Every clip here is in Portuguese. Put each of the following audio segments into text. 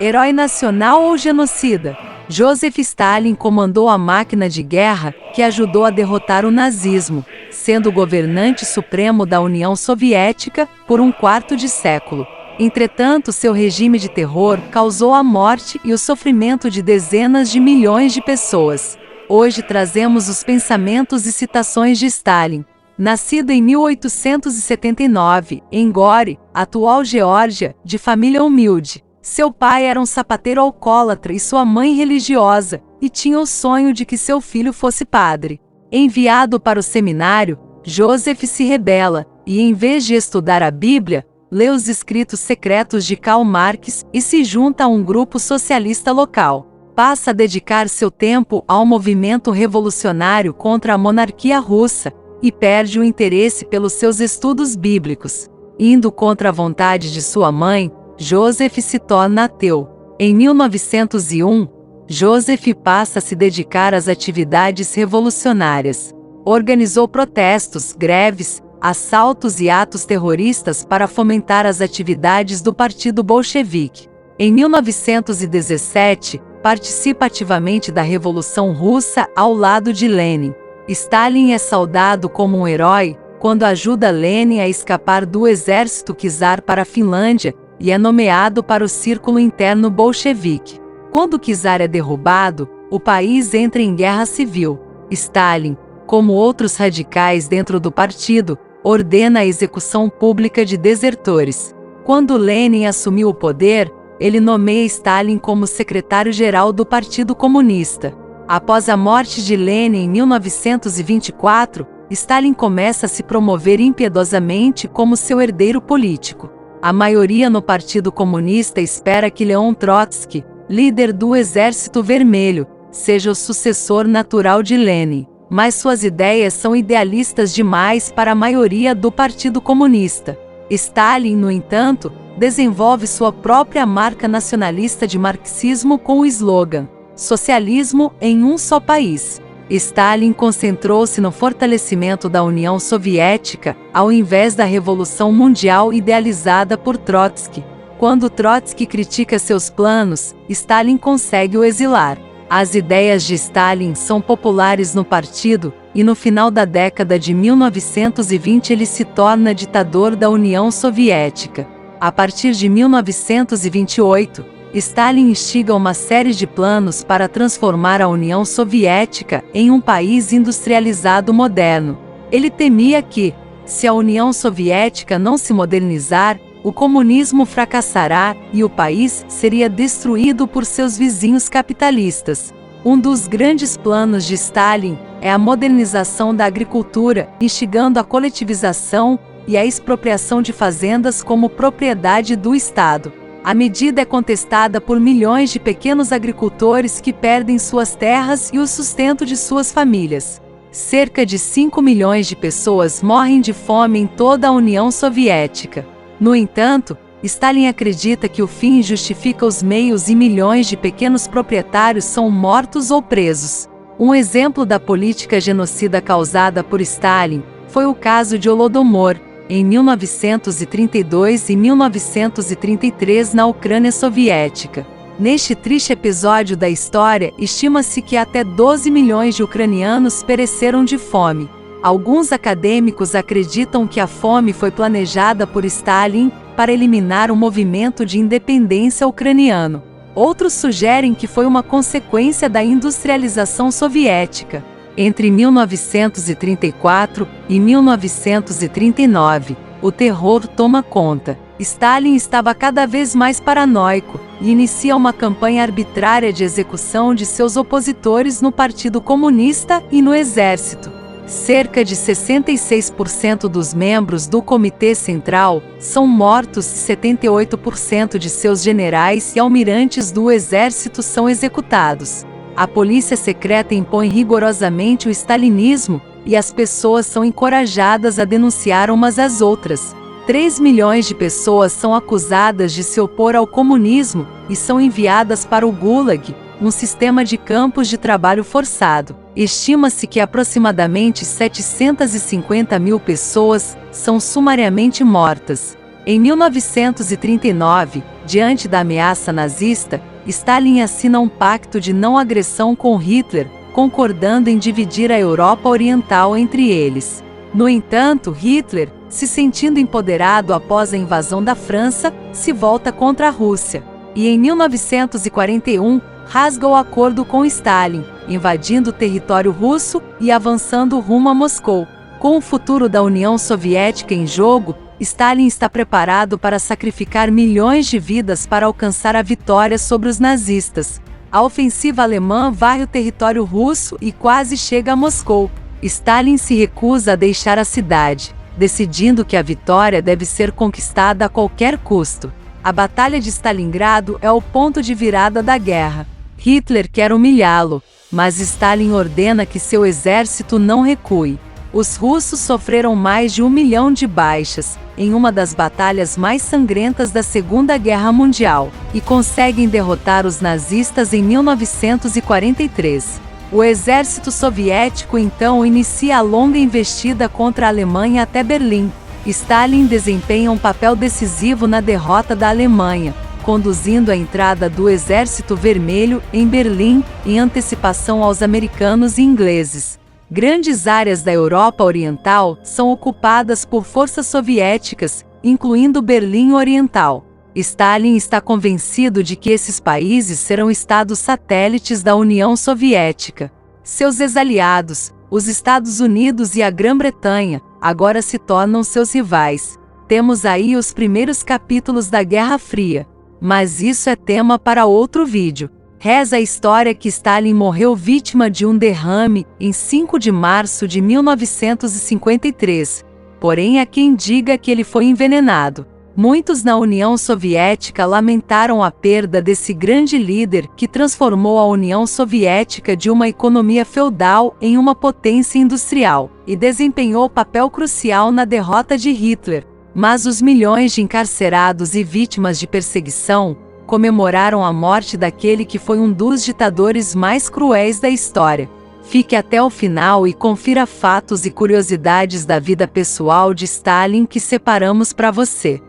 Herói nacional ou genocida? Joseph Stalin comandou a máquina de guerra que ajudou a derrotar o nazismo, sendo o governante supremo da União Soviética por um quarto de século. Entretanto, seu regime de terror causou a morte e o sofrimento de dezenas de milhões de pessoas. Hoje trazemos os pensamentos e citações de Stalin. Nascido em 1879, em Gore, atual Geórgia, de família humilde. Seu pai era um sapateiro alcoólatra e sua mãe religiosa, e tinha o sonho de que seu filho fosse padre. Enviado para o seminário, Joseph se rebela, e em vez de estudar a Bíblia, lê os escritos secretos de Karl Marx e se junta a um grupo socialista local. Passa a dedicar seu tempo ao movimento revolucionário contra a monarquia russa, e perde o interesse pelos seus estudos bíblicos. Indo contra a vontade de sua mãe, Joseph se torna ateu. Em 1901, Joseph passa a se dedicar às atividades revolucionárias. Organizou protestos, greves, assaltos e atos terroristas para fomentar as atividades do Partido Bolchevique. Em 1917, participa ativamente da Revolução Russa ao lado de Lenin. Stalin é saudado como um herói quando ajuda Lenin a escapar do exército czar para a Finlândia e é nomeado para o círculo interno bolchevique. Quando o czar é derrubado, o país entra em guerra civil. Stalin, como outros radicais dentro do partido, ordena a execução pública de desertores. Quando Lenin assumiu o poder, ele nomeia Stalin como secretário-geral do Partido Comunista. Após a morte de Lenin em 1924, Stalin começa a se promover impiedosamente como seu herdeiro político. A maioria no Partido Comunista espera que Leon Trotsky, líder do Exército Vermelho, seja o sucessor natural de Lenin, mas suas ideias são idealistas demais para a maioria do Partido Comunista. Stalin, no entanto, desenvolve sua própria marca nacionalista de marxismo com o slogan "Socialismo em um só país". Stalin concentrou-se no fortalecimento da União Soviética, ao invés da Revolução Mundial idealizada por Trotsky. Quando Trotsky critica seus planos, Stalin consegue o exilar. As ideias de Stalin são populares no partido, e no final da década de 1920 ele se torna ditador da União Soviética. A partir de 1928, Stalin instiga uma série de planos para transformar a União Soviética em um país industrializado moderno. Ele temia que, se a União Soviética não se modernizar, o comunismo fracassará e o país seria destruído por seus vizinhos capitalistas. Um dos grandes planos de Stalin é a modernização da agricultura, instigando a coletivização e a expropriação de fazendas como propriedade do Estado. A medida é contestada por milhões de pequenos agricultores que perdem suas terras e o sustento de suas famílias. Cerca de 5 milhões de pessoas morrem de fome em toda a União Soviética. No entanto, Stalin acredita que o fim justifica os meios e milhões de pequenos proprietários são mortos ou presos. Um exemplo da política genocida causada por Stalin foi o caso de Holodomor, em 1932 e 1933 na Ucrânia Soviética. Neste triste episódio da história, estima-se que até 12 milhões de ucranianos pereceram de fome. Alguns acadêmicos acreditam que a fome foi planejada por Stalin para eliminar o movimento de independência ucraniano. Outros sugerem que foi uma consequência da industrialização soviética. Entre 1934 e 1939, o terror toma conta. Stalin estava cada vez mais paranoico e inicia uma campanha arbitrária de execução de seus opositores no Partido Comunista e no Exército. Cerca de 66% dos membros do Comitê Central são mortos e 78% de seus generais e almirantes do Exército são executados. A polícia secreta impõe rigorosamente o stalinismo e as pessoas são encorajadas a denunciar umas às outras. 3 milhões de pessoas são acusadas de se opor ao comunismo e são enviadas para o Gulag, um sistema de campos de trabalho forçado. Estima-se que aproximadamente 750 mil pessoas são sumariamente mortas. Em 1939, diante da ameaça nazista, Stalin assina um pacto de não agressão com Hitler, concordando em dividir a Europa Oriental entre eles. No entanto, Hitler, se sentindo empoderado após a invasão da França, se volta contra a Rússia. E em 1941, rasga o acordo com Stalin, invadindo o território russo e avançando rumo a Moscou. Com o futuro da União Soviética em jogo, Stalin está preparado para sacrificar milhões de vidas para alcançar a vitória sobre os nazistas. A ofensiva alemã varre o território russo e quase chega a Moscou. Stalin se recusa a deixar a cidade, decidindo que a vitória deve ser conquistada a qualquer custo. A Batalha de Stalingrado é o ponto de virada da guerra. Hitler quer humilhá-lo, mas Stalin ordena que seu exército não recue. Os russos sofreram mais de 1 milhão de baixas, em uma das batalhas mais sangrentas da Segunda Guerra Mundial, e conseguem derrotar os nazistas em 1943. O exército soviético então inicia a longa investida contra a Alemanha até Berlim. Stalin desempenha um papel decisivo na derrota da Alemanha, conduzindo a entrada do Exército Vermelho em Berlim, em antecipação aos americanos e ingleses. Grandes áreas da Europa Oriental são ocupadas por forças soviéticas, incluindo Berlim Oriental. Stalin está convencido de que esses países serão estados satélites da União Soviética. Seus ex-aliados, os Estados Unidos e a Grã-Bretanha, agora se tornam seus rivais. Temos aí os primeiros capítulos da Guerra Fria. Mas isso é tema para outro vídeo. Reza a história que Stalin morreu vítima de um derrame em 5 de março de 1953. Porém, há quem diga que ele foi envenenado. Muitos na União Soviética lamentaram a perda desse grande líder que transformou a União Soviética de uma economia feudal em uma potência industrial, e desempenhou papel crucial na derrota de Hitler. Mas os milhões de encarcerados e vítimas de perseguição comemoraram a morte daquele que foi um dos ditadores mais cruéis da história. Fique até o final e confira fatos e curiosidades da vida pessoal de Stalin que separamos para você.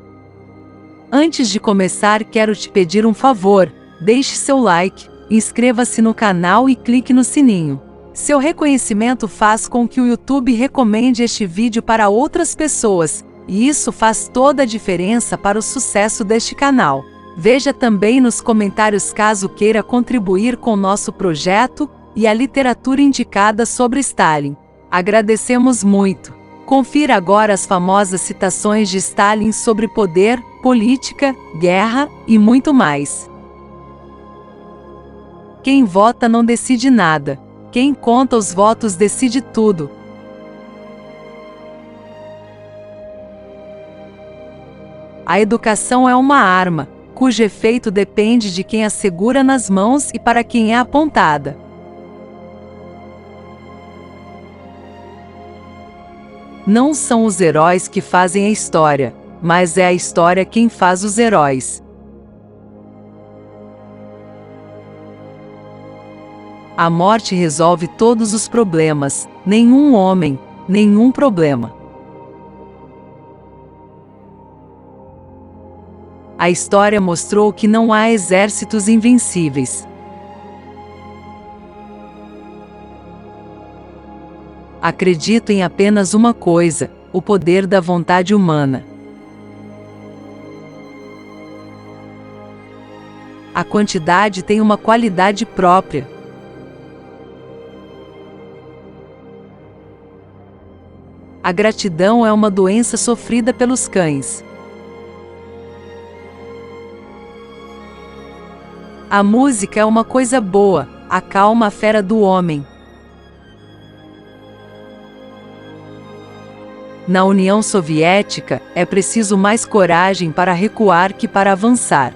Antes de começar, quero te pedir um favor: deixe seu like, inscreva-se no canal e clique no sininho. Seu reconhecimento faz com que o YouTube recomende este vídeo para outras pessoas, e isso faz toda a diferença para o sucesso deste canal. Veja também nos comentários caso queira contribuir com nosso projeto e a literatura indicada sobre Stalin. Agradecemos muito. Confira agora as famosas citações de Stalin sobre poder, política, guerra e muito mais. Quem vota não decide nada. Quem conta os votos decide tudo. A educação é uma arma, cujo efeito depende de quem a segura nas mãos e para quem é apontada. Não são os heróis que fazem a história, mas é a história quem faz os heróis. A morte resolve todos os problemas, nenhum homem, nenhum problema. A história mostrou que não há exércitos invencíveis. Acredito em apenas uma coisa: o poder da vontade humana. A quantidade tem uma qualidade própria. A gratidão é uma doença sofrida pelos cães. A música é uma coisa boa, acalma a fera do homem. Na União Soviética, é preciso mais coragem para recuar que para avançar.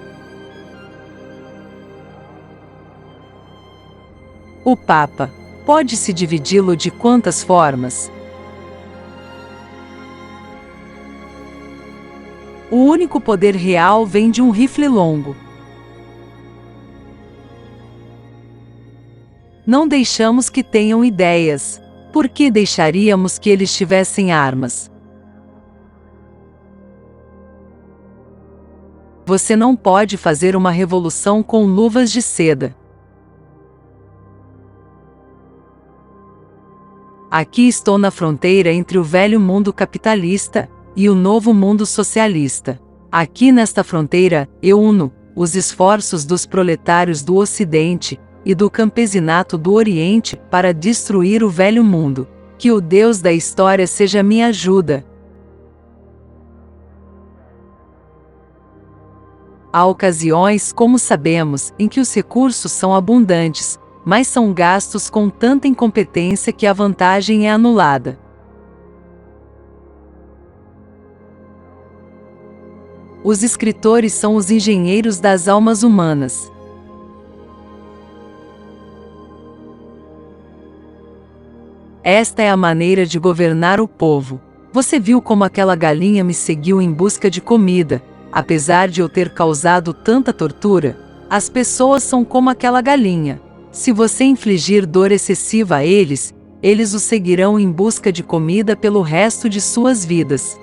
O Papa, pode-se dividi-lo de quantas formas? O único poder real vem de um rifle longo. Não deixamos que tenham ideias. Por que deixaríamos que eles tivessem armas? Você não pode fazer uma revolução com luvas de seda. Aqui estou na fronteira entre o velho mundo capitalista e o novo mundo socialista. Aqui nesta fronteira, eu uno os esforços dos proletários do Ocidente e do campesinato do Oriente para destruir o velho mundo. Que o Deus da história seja minha ajuda. Há ocasiões, como sabemos, em que os recursos são abundantes, mas são gastos com tanta incompetência que a vantagem é anulada. Os escritores são os engenheiros das almas humanas. Esta é a maneira de governar o povo. Você viu como aquela galinha me seguiu em busca de comida, apesar de eu ter causado tanta tortura? As pessoas são como aquela galinha. Se você infligir dor excessiva a eles, eles o seguirão em busca de comida pelo resto de suas vidas.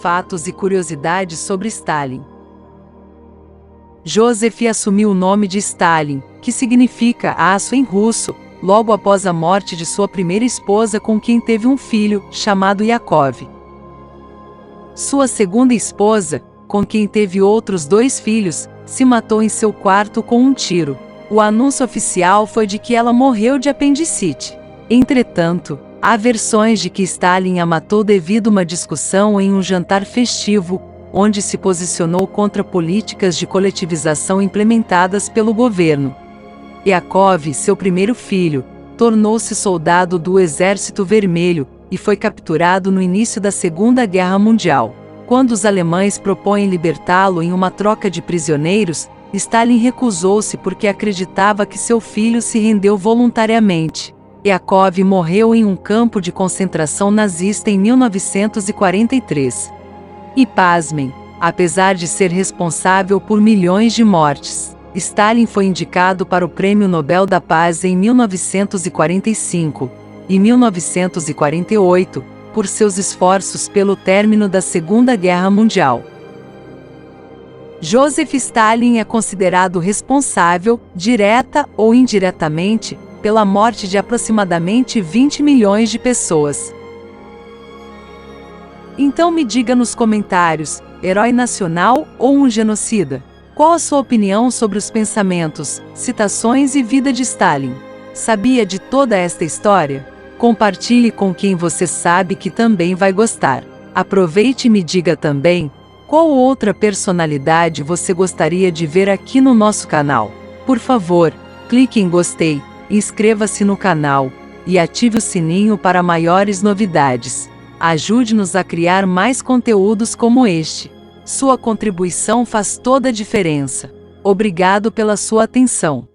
Fatos e curiosidades sobre Stalin. Joseph assumiu o nome de Stalin, que significa aço em russo, logo após a morte de sua primeira esposa com quem teve um filho, chamado Yakov. Sua segunda esposa, com quem teve outros 2 filhos, se matou em seu quarto com um tiro. O anúncio oficial foi de que ela morreu de apendicite. Entretanto, há versões de que Stalin a matou devido a uma discussão em um jantar festivo, onde se posicionou contra políticas de coletivização implementadas pelo governo. Yakov, seu primeiro filho, tornou-se soldado do Exército Vermelho e foi capturado no início da Segunda Guerra Mundial. Quando os alemães propõem libertá-lo em uma troca de prisioneiros, Stalin recusou-se porque acreditava que seu filho se rendeu voluntariamente. Yakov morreu em um campo de concentração nazista em 1943. E pasmem, apesar de ser responsável por milhões de mortes, Stalin foi indicado para o Prêmio Nobel da Paz em 1945 e 1948, por seus esforços pelo término da Segunda Guerra Mundial. Joseph Stalin é considerado responsável, direta ou indiretamente, pela morte de aproximadamente 20 milhões de pessoas. Então me diga nos comentários, herói nacional ou um genocida? Qual a sua opinião sobre os pensamentos, citações e vida de Stalin? Sabia de toda esta história? Compartilhe com quem você sabe que também vai gostar. Aproveite e me diga também, qual outra personalidade você gostaria de ver aqui no nosso canal? Por favor, clique em gostei, inscreva-se no canal e ative o sininho para maiores novidades. Ajude-nos a criar mais conteúdos como este. Sua contribuição faz toda a diferença. Obrigado pela sua atenção.